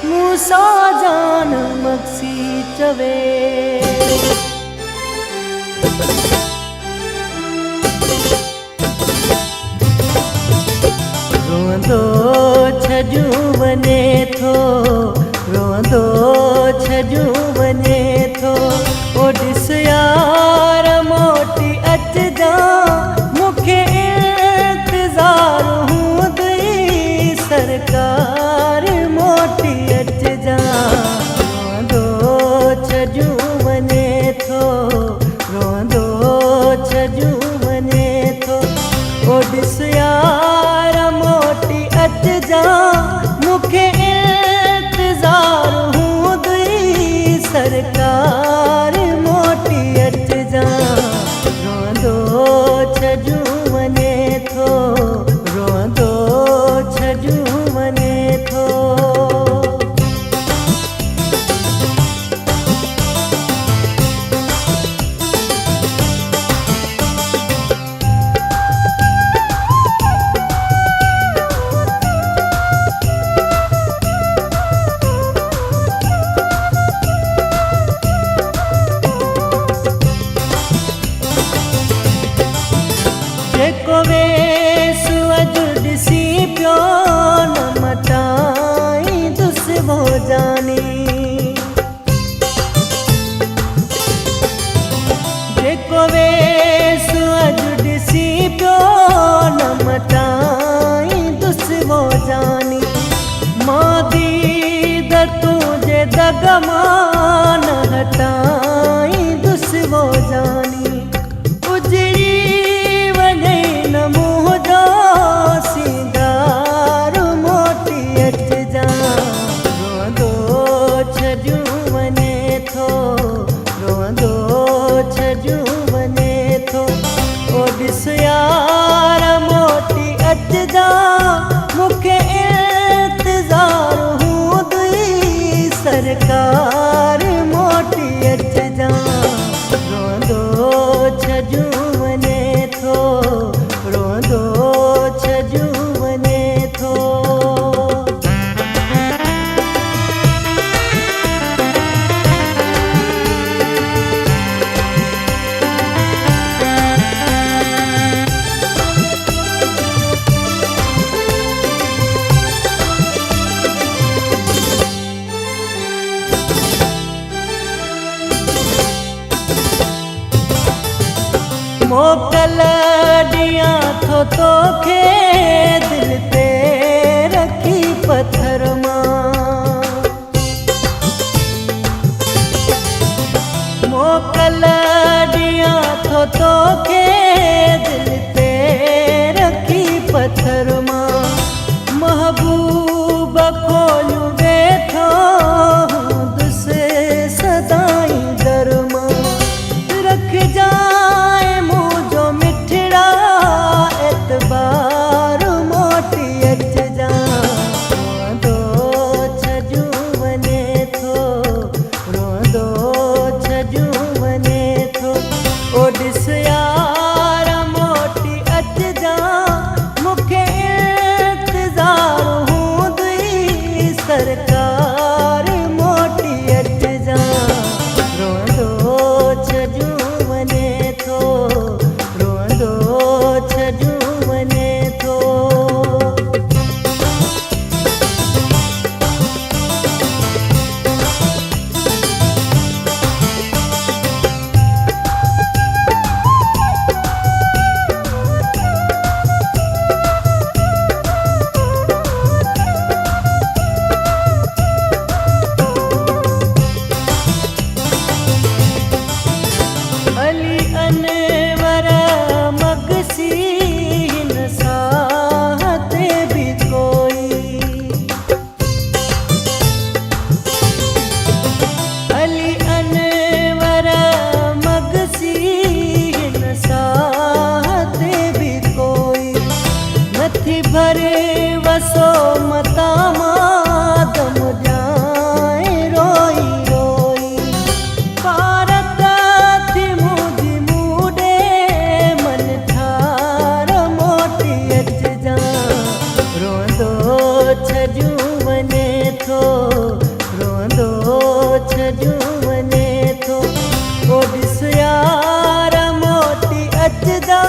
मूसा जान मक्सी चवे रोंदो छजू वने थो रोंदो छजू वने थो ओ ॾिस यार मोटी अच जा मूंखे इंतज़ार हूंदई सरकार मोटी अच जा रोंदो छजू वने थो रोंदो छजू वने थो ओ ॾिस यार मोटी अच जा मूंखे इंतज़ार हूंदई सरकार मोटी अच जा रोंदो छजू वने थो रोंदो छजू वने थो जेको वेस अॼु ॾिसी पियो न मटाईंदुस वो जानी जेको वेस अॼु ॾिसी पियो न मटाईंदुस वो जानी मां दीदर तुंहिंजे दग मां न हटाईंदुस वो जानी उजड़ी सींगार मोटी अच जा रोंदो छजू वने थो रोंदो छजू वने थो ओ ॾिस यार मोटी अच जा मूंखे इंतज़ार हूंदई सरकार मोटी अच जा रोंदो छजू वने थो रोंदो छजू वने थो मोकल ॾियां थो तोखे दिल ते रखी पत्थर मां मोकल ॾियां थो तोखे दिल ते रखी पत्थर मां महबूब खोलियो वेठो हूंदुसि सदाई दर मां रख जा एतबार सो मता मादम जाए रोई रोई भारत थी मुझी मूडे मन ठार मोटी अच जा रोंदो छजू वने थो रोंदो छजू वने थो ओ ॾिस यार मोटी अच जा